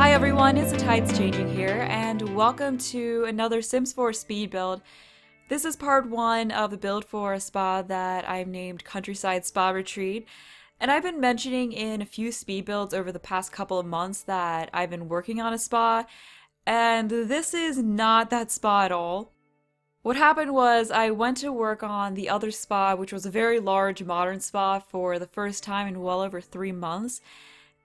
Hi everyone, it's TheTidesChanging here, and welcome to another Sims 4 speed build. This is part 1 of the build for a spa that I've named Countryside Spa Retreat, and I've been mentioning in a few speed builds over the past couple of months that I've been working on a spa, and this is not that spa at all. What happened was I went to work on the other spa, which was a very large modern spa, for the first time in well over 3 months.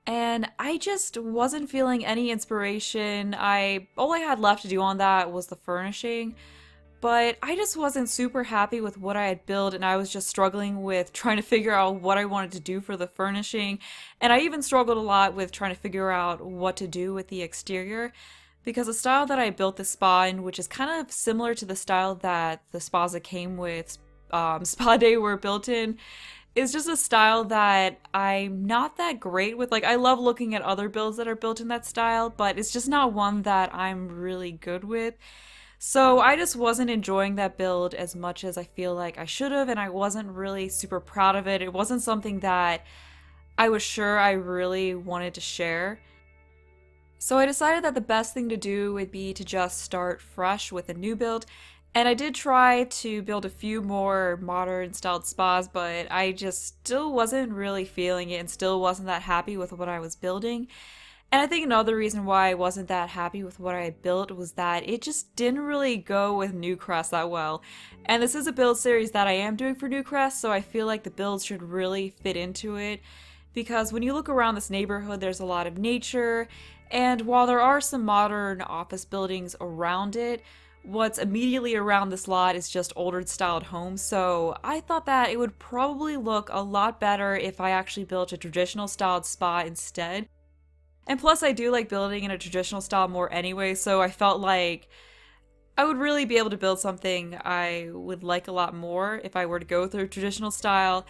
And I just wasn't feeling any inspiration. All I had left to do on that was the furnishing, but I just wasn't super happy with what I had built, and I was just struggling with trying to figure out what I wanted to do for the furnishing. And I even struggled a lot with trying to figure out what to do with the exterior, because the style that I built the spa in, which is kind of similar to the style that the spas that came with Spa Day were built in, is just a style that I'm not that great with. Like, I love looking at other builds that are built in that style, but it's just not one that I'm really good with. So I just wasn't enjoying that build as much as I feel like I should have, and I wasn't really super proud of it. It wasn't something that I was sure I really wanted to share. So I decided that the best thing to do would be to just start fresh with a new build. And I did try to build a few more modern styled spas, but I just still wasn't really feeling it and still wasn't that happy with what I was building. And I think another reason why I wasn't that happy with what I had built was that it just didn't really go with Newcrest that well. And this is a build series that I am doing for Newcrest, so I feel like the builds should really fit into it. Because when you look around this neighborhood, there's a lot of nature, and while there are some modern office buildings around it, what's immediately around this lot is just older styled homes, so I thought that it would probably look a lot better if I actually built a traditional styled spa instead. And plus I do like building in a traditional style more anyway, so I felt like I would really be able to build something I would like a lot more if I were to go through a traditional style.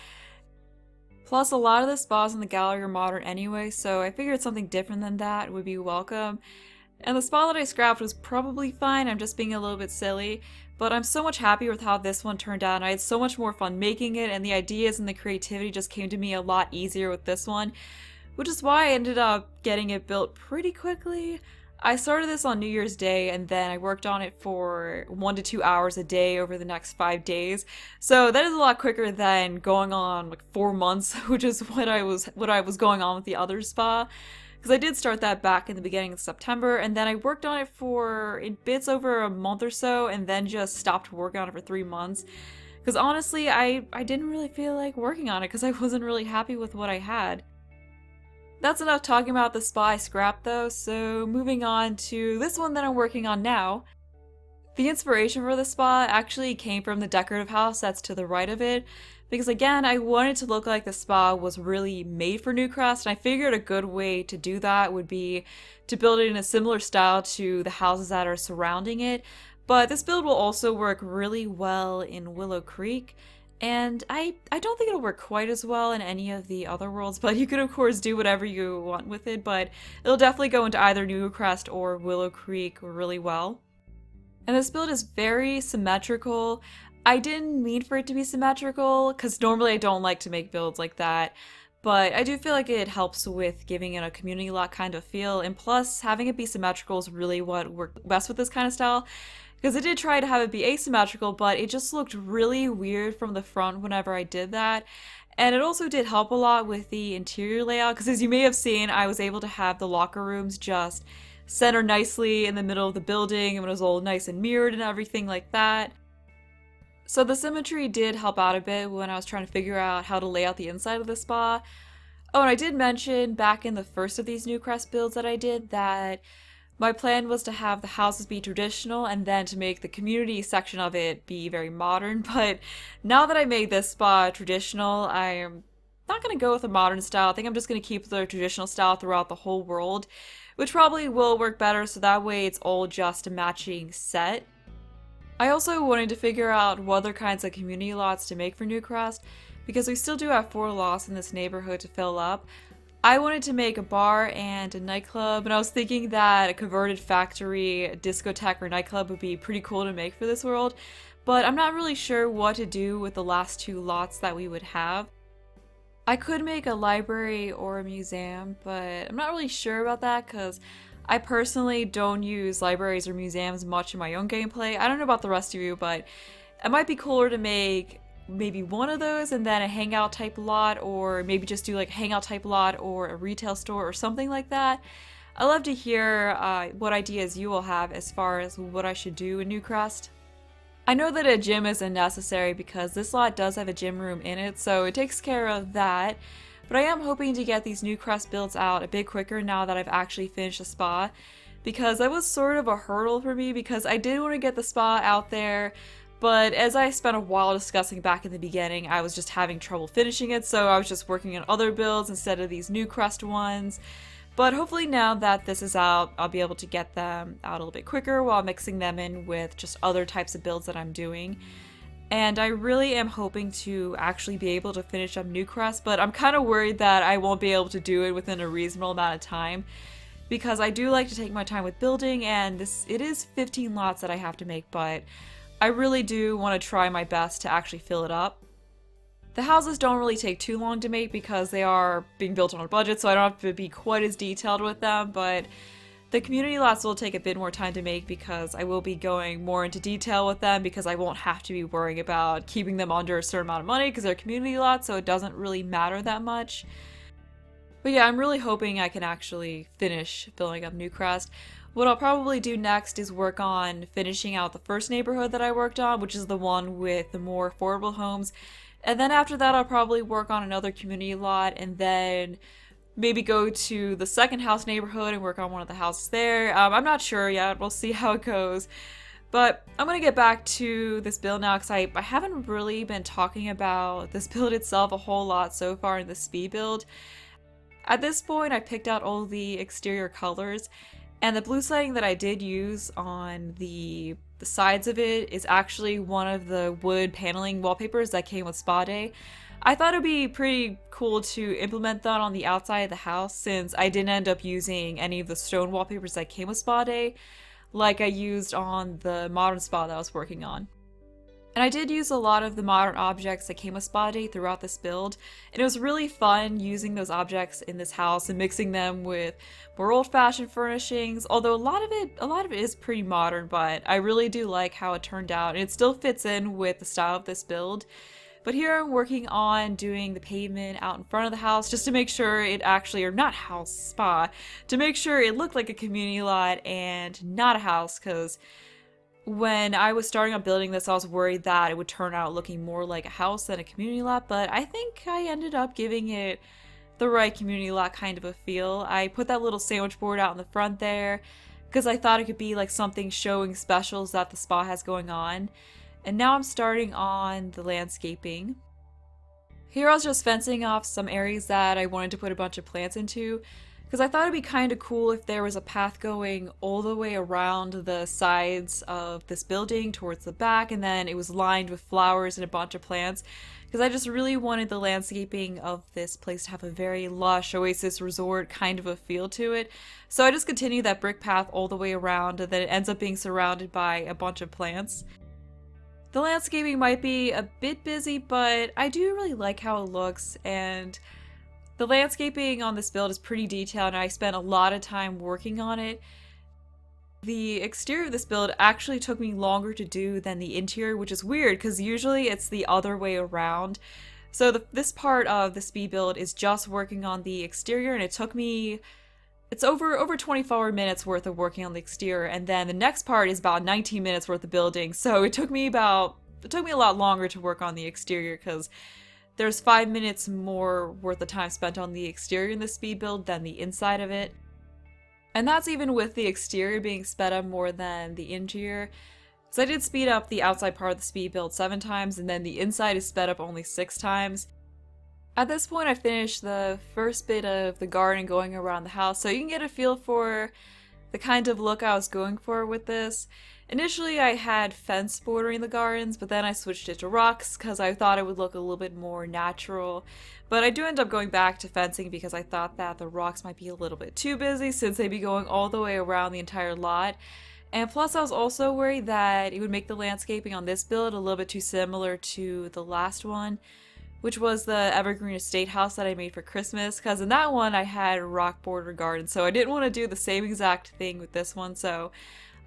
Plus, a lot of the spas in the gallery are modern anyway, so I figured something different than that would be welcome. And the spa that I scrapped was probably fine, I'm just being a little bit silly, but I'm so much happier with how this one turned out, and I had so much more fun making it, and the ideas and the creativity just came to me a lot easier with this one, which is why I ended up getting it built pretty quickly. I started this on New Year's Day, and then I worked on it for 1 to 2 hours a day over the next 5 days, so that is a lot quicker than going on like 4 months, which is what I was going on with the other spa. Because I did start that back in the beginning of September, and then I worked on it for bits over a month or so, and then just stopped working on it for 3 months. Because honestly, I didn't really feel like working on it because I wasn't really happy with what I had. That's enough talking about the spa I scrapped though, so moving on to this one that I'm working on now. The inspiration for the spa actually came from the decorative house that's to the right of it, because again, I wanted to look like the spa was really made for Newcrest, and I figured a good way to do that would be to build it in a similar style to the houses that are surrounding it. But this build will also work really well in Willow Creek, and I don't think it'll work quite as well in any of the other worlds, but you can of course do whatever you want with it, but it'll definitely go into either Newcrest or Willow Creek really well. And this build is very symmetrical. I didn't mean for it to be symmetrical, because normally I don't like to make builds like that, but I do feel like it helps with giving it a community lot kind of feel, and plus having it be symmetrical is really what worked best with this kind of style, because I did try to have it be asymmetrical, but it just looked really weird from the front whenever I did that. And it also did help a lot with the interior layout, because as you may have seen, I was able to have the locker rooms just center nicely in the middle of the building, and it was all nice and mirrored and everything like that. So the symmetry did help out a bit when I was trying to figure out how to lay out the inside of the spa. Oh, and I did mention back in the first of these Newcrest builds that I did that my plan was to have the houses be traditional and then to make the community section of it be very modern, but now that I made this spa traditional, I'm not going to go with a modern style. I think I'm just going to keep the traditional style throughout the whole world, which probably will work better, so that way it's all just a matching set. I also wanted to figure out what other kinds of community lots to make for Newcrest, because we still do have 4 lots in this neighborhood to fill up. I wanted to make a bar and a nightclub, and I was thinking that a converted factory, a discotheque, or nightclub would be pretty cool to make for this world, but I'm not really sure what to do with the last 2 lots that we would have. I could make a library or a museum, but I'm not really sure about that because I personally don't use libraries or museums much in my own gameplay. I don't know about the rest of you, but it might be cooler to make maybe one of those and then a hangout type lot, or maybe just do like a hangout type lot or a retail store or something like that. I'd love to hear what ideas you will have as far as what I should do in Newcrest. I know that a gym isn't necessary because this lot does have a gym room in it, so it takes care of that. But I am hoping to get these Newcrest builds out a bit quicker now that I've actually finished the spa, because that was sort of a hurdle for me because I did want to get the spa out there, but as I spent a while discussing back in the beginning, I was just having trouble finishing it, so I was just working on other builds instead of these Newcrest ones. But hopefully now that this is out, I'll be able to get them out a little bit quicker while mixing them in with just other types of builds that I'm doing. And I really am hoping to actually be able to finish up Newcrest, but I'm kind of worried that I won't be able to do it within a reasonable amount of time, because I do like to take my time with building, and it is 15 lots that I have to make, but I really do want to try my best to actually fill it up. The houses don't really take too long to make because they are being built on a budget, so I don't have to be quite as detailed with them, but the community lots will take a bit more time to make because I will be going more into detail with them, because I won't have to be worrying about keeping them under a certain amount of money because they're community lots, so it doesn't really matter that much. But yeah, I'm really hoping I can actually finish filling up Newcrest. What I'll probably do next is work on finishing out the first neighborhood that I worked on, which is the one with the more affordable homes. And then after that, I'll probably work on another community lot, and then maybe go to the second house neighborhood and work on one of the houses there. I'm not sure yet. We'll see how it goes. But I'm going to get back to this build now because I haven't really been talking about this build itself a whole lot so far in the speed build. At this point, I picked out all the exterior colors, and the blue siding that I did use on the sides of it is actually one of the wood paneling wallpapers that came with Spa Day. I thought it'd be pretty cool to implement that on the outside of the house, since I didn't end up using any of the stone wallpapers that came with Spa Day, like I used on the modern spa that I was working on. And I did use a lot of the modern objects that came with Spa Day throughout this build, and it was really fun using those objects in this house and mixing them with more old-fashioned furnishings, although a lot of it is pretty modern, but I really do like how it turned out, and it still fits in with the style of this build. But here I'm working on doing the pavement out in front of the house just to make sure it actually, or not house, spa, to make sure it looked like a community lot and not a house, because when I was starting on building this, I was worried that it would turn out looking more like a house than a community lot, but I think I ended up giving it the right community lot kind of a feel. I put that little sandwich board out in the front there because I thought it could be like something showing specials that the spa has going on. And now I'm starting on the landscaping. Here I was just fencing off some areas that I wanted to put a bunch of plants into, because I thought it'd be kind of cool if there was a path going all the way around the sides of this building towards the back, and then it was lined with flowers and a bunch of plants, because I just really wanted the landscaping of this place to have a very lush oasis resort kind of a feel to it. So I just continued that brick path all the way around, and then it ends up being surrounded by a bunch of plants. The landscaping might be a bit busy, but I do really like how it looks, and the landscaping on this build is pretty detailed, and I spent a lot of time working on it. The exterior of this build actually took me longer to do than the interior, which is weird because usually it's the other way around. So this part of the speed build is just working on the exterior, and it took me, it's over 24 minutes worth of working on the exterior, and then the next part is about 19 minutes worth of building. So it took me a lot longer to work on the exterior because there's 5 minutes more worth of time spent on the exterior in the speed build than the inside of it. And that's even with the exterior being sped up more than the interior. So I did speed up the outside part of the speed build 7 times, and then the inside is sped up only 6 times. At this point, I finished the first bit of the garden going around the house, so you can get a feel for the kind of look I was going for with this. Initially, I had fence bordering the gardens, but then I switched it to rocks because I thought it would look a little bit more natural. But I do end up going back to fencing because I thought that the rocks might be a little bit too busy since they'd be going all the way around the entire lot. And plus, I was also worried that it would make the landscaping on this build a little bit too similar to the last one, which was the Evergreen Estate house that I made for Christmas, because in that one I had rock border garden, so I didn't want to do the same exact thing with this one, so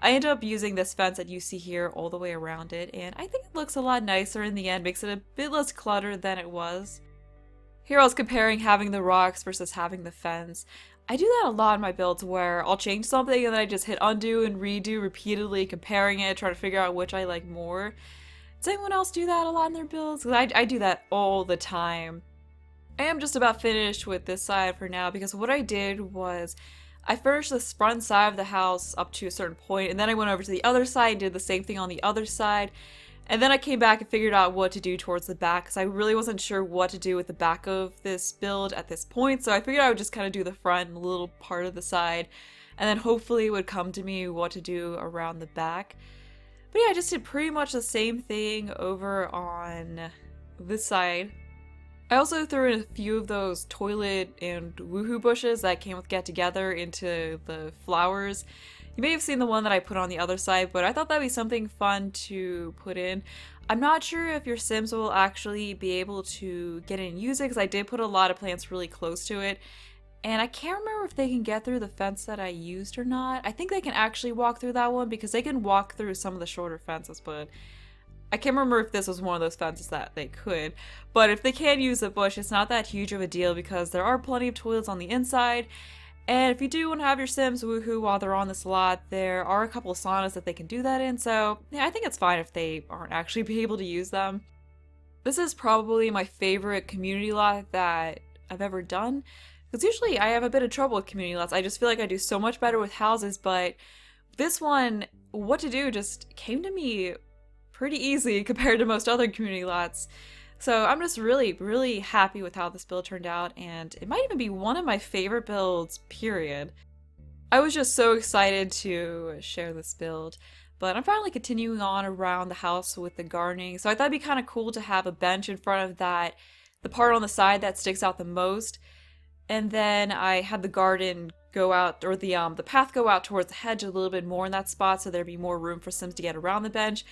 I ended up using this fence that you see here all the way around it, and I think it looks a lot nicer in the end, makes it a bit less cluttered than it was. Here I was comparing having the rocks versus having the fence. I do that a lot in my builds where I'll change something and then I just hit undo and redo repeatedly, comparing it, trying to figure out which I like more. Does anyone else do that a lot in their builds? Because I do that all the time. I am just about finished with this side for now because what I did was I finished this front side of the house up to a certain point, and then I went over to the other side and did the same thing on the other side. And then I came back and figured out what to do towards the back because I really wasn't sure what to do with the back of this build at this point. So I figured I would just kind of do the front and a little part of the side, and then hopefully it would come to me what to do around the back. But yeah, I just did pretty much the same thing over on this side. I also threw in a few of those toilet and woohoo bushes that came with Get Together into the flowers. You may have seen the one that I put on the other side, but I thought that'd be something fun to put in. I'm not sure if your Sims will actually be able to get in and use it, because I did put a lot of plants really close to it. And I can't remember if they can get through the fence that I used or not. I think they can actually walk through that one, because they can walk through some of the shorter fences, but I can't remember if this was one of those fences that they could. But if they can use a bush, it's not that huge of a deal, because there are plenty of toilets on the inside. And if you do want to have your Sims woohoo while they're on this lot, there are a couple of saunas that they can do that in, so yeah, I think it's fine if they aren't actually be able to use them. This is probably my favorite community lot that I've ever done, because usually I have a bit of trouble with community lots. I just feel like I do so much better with houses, but this one, what to do just came to me pretty easy compared to most other community lots. So I'm just really happy with how this build turned out, and it might even be one of my favorite builds, period. I was just so excited to share this build, but I'm finally continuing on around the house with the gardening, so I thought it'd be kind of cool to have a bench in front of that, the part on the side that sticks out the most, and then I had the garden go out, or the path go out towards the hedge a little bit more in that spot, so there'd be more room for Sims to get around the bench.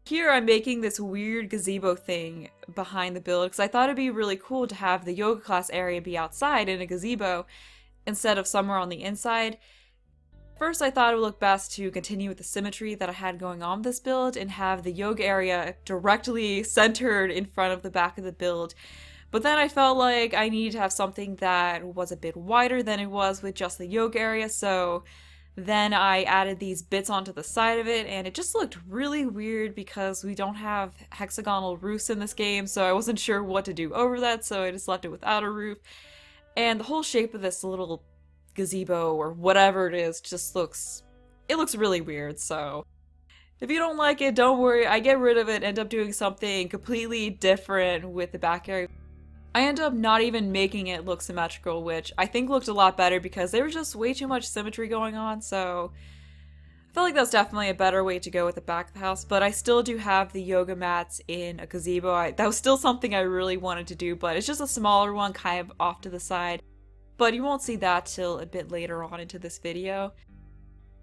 Here I'm making this weird gazebo thing behind the build because I thought it'd be really cool to have the yoga class area be outside in a gazebo instead of somewhere on the inside. First I thought it would look best to continue with the symmetry that I had going on with this build and have the yoga area directly centered in front of the back of the build. But then I felt like I needed to have something that was a bit wider than it was with just the yoga area, so then I added these bits onto the side of it, and it just looked really weird because we don't have hexagonal roofs in this game, so I wasn't sure what to do over that, so I just left it without a roof. And the whole shape of this little gazebo, or whatever it is, just looks really weird, so if you don't like it, don't worry, I get rid of it, end up doing something completely different with the back area. I ended up not even making it look symmetrical, which I think looked a lot better because there was just way too much symmetry going on, so I feel like that's definitely a better way to go with the back of the house, but I still do have the yoga mats in a gazebo. That was still something I really wanted to do, but it's just a smaller one kind of off to the side, but you won't see that till a bit later on into this video.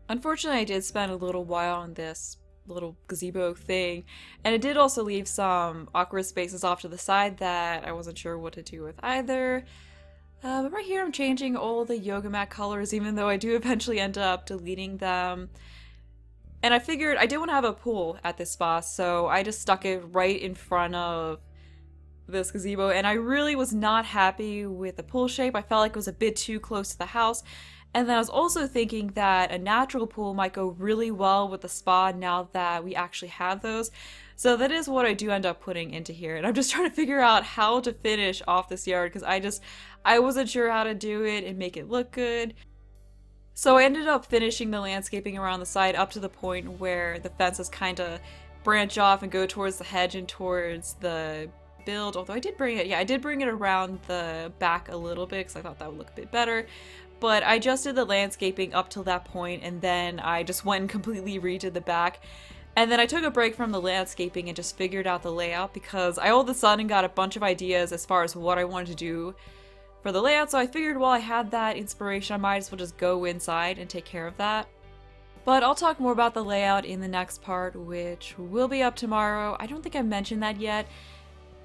Unfortunately, I did spend a little while on this little gazebo thing, and it did also leave some awkward spaces off to the side that I wasn't sure what to do with either. But right here I'm changing all the yoga mat colors, even though I do eventually end up deleting them. And I figured I did want to have a pool at this spot, so I just stuck it right in front of this gazebo, and I really was not happy with the pool shape. I felt like it was a bit too close to the house. And then I was also thinking that a natural pool might go really well with the spa now that we actually have those. So that is what I do end up putting into here. And I'm just trying to figure out how to finish off this yard because I wasn't sure how to do it and make it look good. So I ended up finishing the landscaping around the side up to the point where the fences kind of branch off and go towards the hedge and towards the build. Although I did bring it around the back a little bit because I thought that would look a bit better. But I just did the landscaping up till that point, and then I just went and completely redid the back. And then I took a break from the landscaping and just figured out the layout because I all of a sudden got a bunch of ideas as far as what I wanted to do for the layout, so I figured while I had that inspiration, I might as well just go inside and take care of that. But I'll talk more about the layout in the next part, which will be up tomorrow. I don't think I mentioned that yet.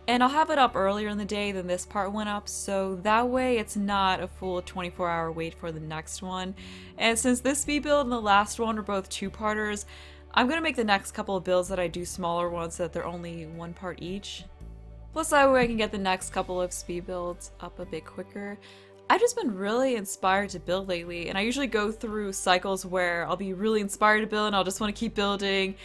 And I'll have it up earlier in the day than this part went up, so that way it's not a full 24-hour wait for the next one. And since this speed build and the last one are both two-parters, I'm going to make the next couple of builds that I do smaller ones so that they're only one part each. Plus that way I can get the next couple of speed builds up a bit quicker. I've just been really inspired to build lately, and I usually go through cycles where I'll be really inspired to build and I'll just want to keep building.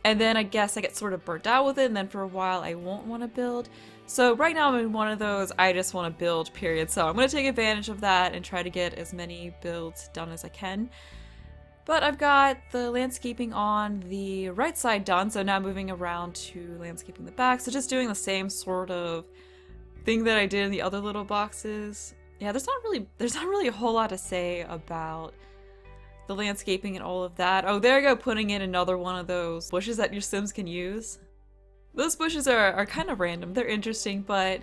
And then I guess I get sort of burnt out with it, and then for a while I won't want to build. So right now I'm in one of those I just want to build period. So I'm going to take advantage of that and try to get as many builds done as I can. But I've got the landscaping on the right side done, so now moving around to landscaping the back. So just doing the same sort of thing that I did in the other little boxes. Yeah, there's not really a whole lot to say about the landscaping and all of that. Oh, there you go, putting in another one of those bushes that your Sims can use. Those bushes are kind of random. They're interesting, but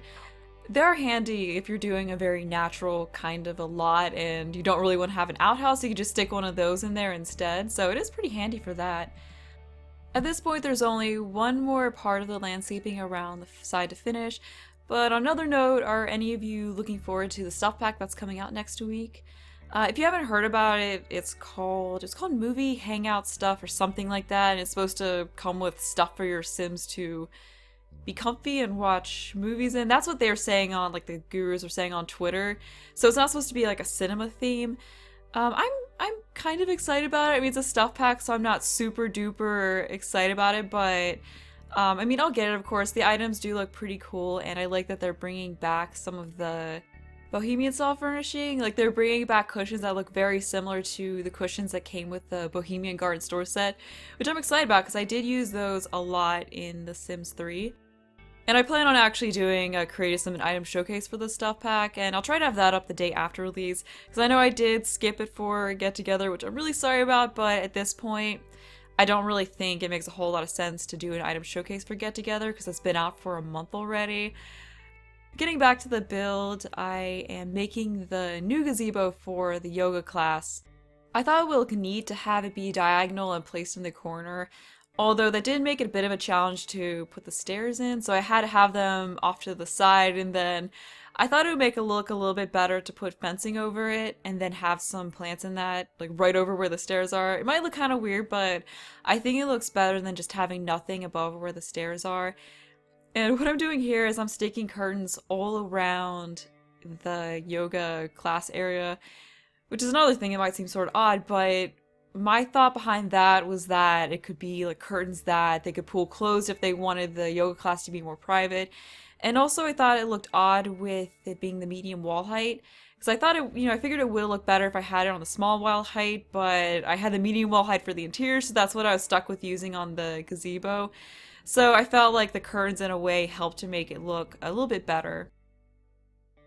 they're handy if you're doing a very natural kind of a lot and you don't really want to have an outhouse. You can just stick one of those in there instead, so it is pretty handy for that. At this point, there's only one more part of the landscaping around the side to finish, but on another note, are any of you looking forward to the stuff pack that's coming out next week? If you haven't heard about it, it's called Movie Hangout Stuff or something like that, and it's supposed to come with stuff for your Sims to be comfy and watch movies in. That's what they're saying on, like, the gurus are saying on Twitter. So it's not supposed to be like a cinema theme. I'm kind of excited about it. I mean, it's a stuff pack, so I'm not super duper excited about it, but I mean, I'll get it, of course. The items do look pretty cool, and I like that they're bringing back some of the Bohemian style furnishing. Like, they're bringing back cushions that look very similar to the cushions that came with the Bohemian Garden Store set, which I'm excited about because I did use those a lot in The Sims 3. And I plan on actually doing a Creative Sim and Item Showcase for the stuff pack, and I'll try to have that up the day after release, because I know I did skip it for Get Together, which I'm really sorry about, but at this point, I don't really think it makes a whole lot of sense to do an item showcase for Get Together, because it's been out for a month already. Getting back to the build, I am making the new gazebo for the yoga class. I thought it would look neat to have it be diagonal and placed in the corner, although that did make it a bit of a challenge to put the stairs in, so I had to have them off to the side, and then I thought it would make it look a little bit better to put fencing over it and then have some plants in that, like right over where the stairs are. It might look kind of weird, but I think it looks better than just having nothing above where the stairs are. And what I'm doing here is I'm staking curtains all around the yoga class area, which is another thing that might seem sort of odd, but my thought behind that was that it could be like curtains that they could pull closed if they wanted the yoga class to be more private. And also I thought it looked odd with it being the medium wall height, because I thought it, I figured it would look better if I had it on the small wall height, but I had the medium wall height for the interior, so that's what I was stuck with using on the gazebo. So I felt like the curtains in a way helped to make it look a little bit better.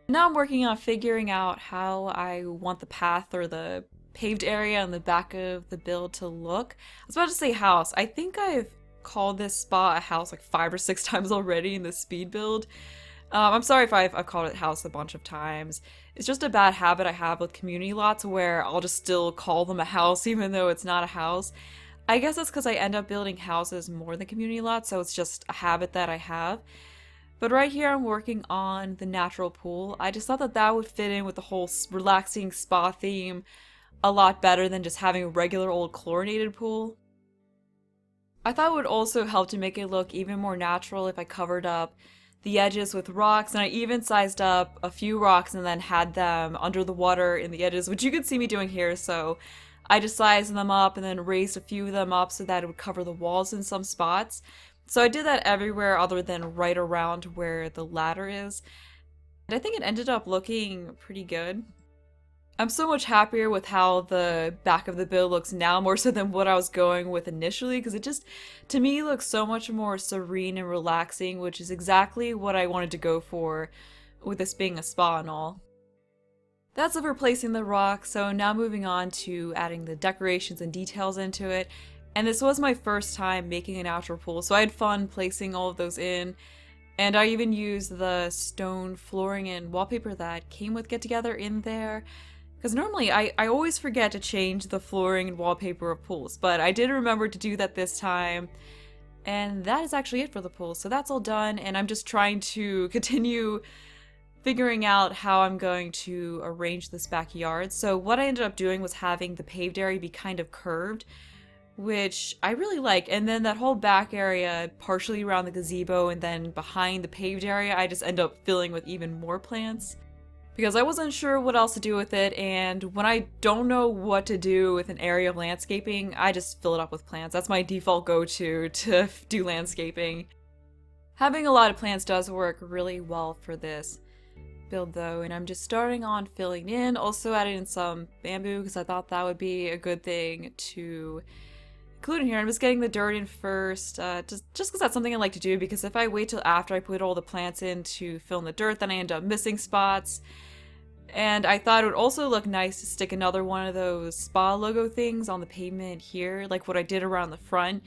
Now I'm working on figuring out how I want the path or the paved area on the back of the build to look. I was about to say house. I think I've called this spot a house like 5 or 6 times already in the speed build. I'm sorry if I've called it house a bunch of times. It's just a bad habit I have with community lots where I'll just still call them a house even though it's not a house. I guess that's because I end up building houses more than community lots, so it's just a habit that I have. But right here I'm working on the natural pool. I just thought that that would fit in with the whole relaxing spa theme a lot better than just having a regular old chlorinated pool. I thought it would also help to make it look even more natural if I covered up the edges with rocks, and I even sized up a few rocks and then had them under the water in the edges, which you can see me doing here, so I just sized them up and then raised a few of them up so that it would cover the walls in some spots. So I did that everywhere other than right around where the ladder is. And I think it ended up looking pretty good. I'm so much happier with how the back of the build looks now, more so than what I was going with initially, because it just, to me, looks so much more serene and relaxing, which is exactly what I wanted to go for with this being a spa and all. That's it for placing the rock, so now moving on to adding the decorations and details into it. And this was my first time making a natural pool, so I had fun placing all of those in. And I even used the stone flooring and wallpaper that came with Get Together in there. Because normally I always forget to change the flooring and wallpaper of pools, but I did remember to do that this time. And that is actually it for the pool. So that's all done, and I'm just trying to continue figuring out how I'm going to arrange this backyard. So what I ended up doing was having the paved area be kind of curved, which I really like. And then that whole back area, partially around the gazebo and then behind the paved area, I just end up filling with even more plants because I wasn't sure what else to do with it. And when I don't know what to do with an area of landscaping, I just fill it up with plants. That's my default go-to to do landscaping. Having a lot of plants does work really well for this build though, and I'm just starting on filling in, also adding in some bamboo because I thought that would be a good thing to include in here. I'm just getting the dirt in first, just because that's something I like to do, because if I wait till after I put all the plants in to fill in the dirt, then I end up missing spots. And I thought it would also look nice to stick another one of those spa logo things on the pavement here, like what I did around the front.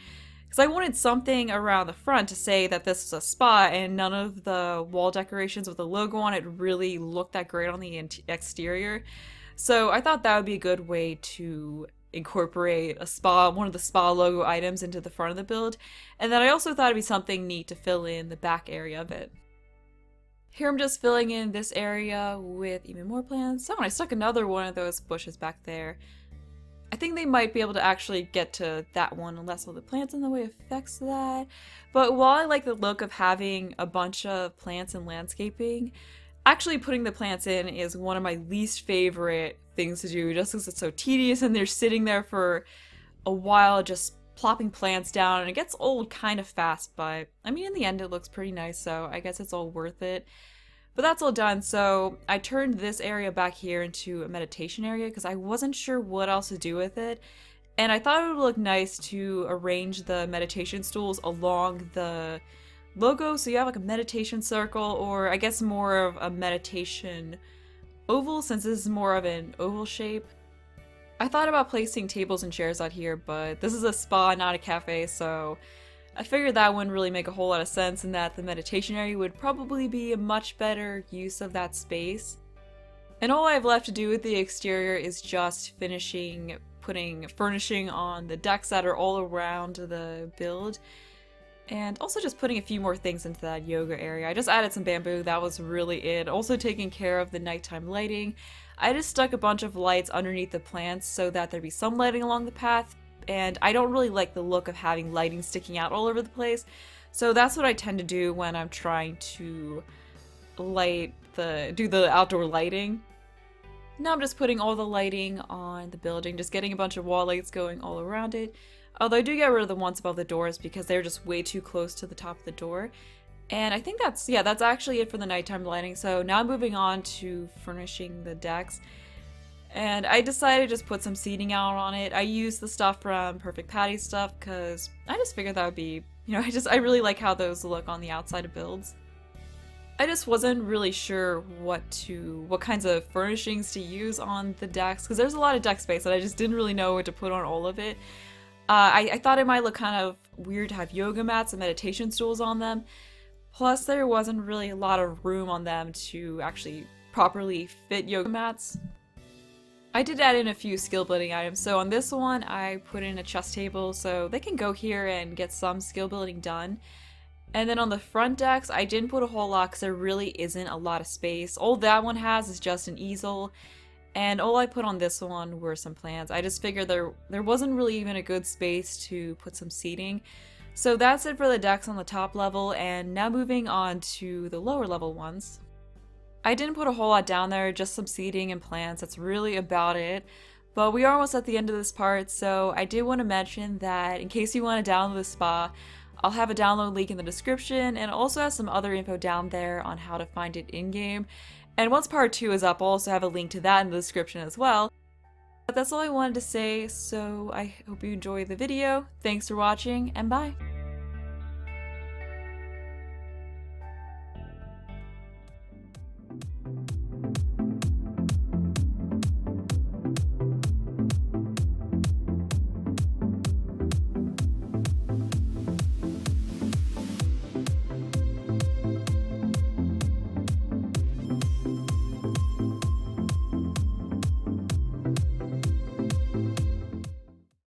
Because I wanted something around the front to say that this is a spa, and none of the wall decorations with the logo on it really looked that great on the exterior. So I thought that would be a good way to incorporate a spa, one of the spa logo items into the front of the build. And then I also thought it'd be something neat to fill in the back area of it. Here I'm just filling in this area with even more plants. Oh, and I stuck another one of those bushes back there. I think they might be able to actually get to that one unless all the plants in the way affects that. But while I like the look of having a bunch of plants and landscaping, actually putting the plants in is one of my least favorite things to do, just because it's so tedious and they're sitting there for a while just plopping plants down, and it gets old kind of fast. But I mean, in the end it looks pretty nice, so I guess it's all worth it. But that's all done, so I turned this area back here into a meditation area because I wasn't sure what else to do with it. And I thought it would look nice to arrange the meditation stools along the logo, so you have like a meditation circle, or I guess more of a meditation oval, since this is more of an oval shape. I thought about placing tables and chairs out here, but this is a spa, not a cafe, so I figured that wouldn't really make a whole lot of sense, and that the meditation area would probably be a much better use of that space. And all I have left to do with the exterior is just finishing putting furnishing on the decks that are all around the build, and also just putting a few more things into that yoga area. I just added some bamboo, that was really it. Also taking care of the nighttime lighting. I just stuck a bunch of lights underneath the plants so that there'd be some lighting along the path, and I don't really like the look of having lighting sticking out all over the place. So that's what I tend to do when I'm trying to do the outdoor lighting. Now I'm just putting all the lighting on the building, just getting a bunch of wall lights going all around it. Although I do get rid of the ones above the doors because they're just way too close to the top of the door. And I think that's actually it for the nighttime lighting. So now I'm moving on to furnishing the decks. And I decided to just put some seating out on it. I used the stuff from Perfect Patty's stuff because I just figured that would be, I really like how those look on the outside of builds. I just wasn't really sure what kinds of furnishings to use on the decks, because there's a lot of deck space and I just didn't really know what to put on all of it. I thought it might look kind of weird to have yoga mats and meditation stools on them. Plus, there wasn't really a lot of room on them to actually properly fit yoga mats. I did add in a few skill building items. So on this one, I put in a chess table so they can go here and get some skill building done. And then on the front decks, I didn't put a whole lot because there really isn't a lot of space. All that one has is just an easel. And all I put on this one were some plants. I just figured there wasn't really even a good space to put some seating. So that's it for the decks on the top level, and now moving on to the lower level ones. I didn't put a whole lot down there, just some seating and plants. That's really about it. But we are almost at the end of this part, so I did want to mention that in case you want to download the spa, I'll have a download link in the description, and also have some other info down there on how to find it in-game. And once part 2 is up, I'll also have a link to that in the description as well. But that's all I wanted to say, so I hope you enjoyed the video. Thanks for watching, and bye!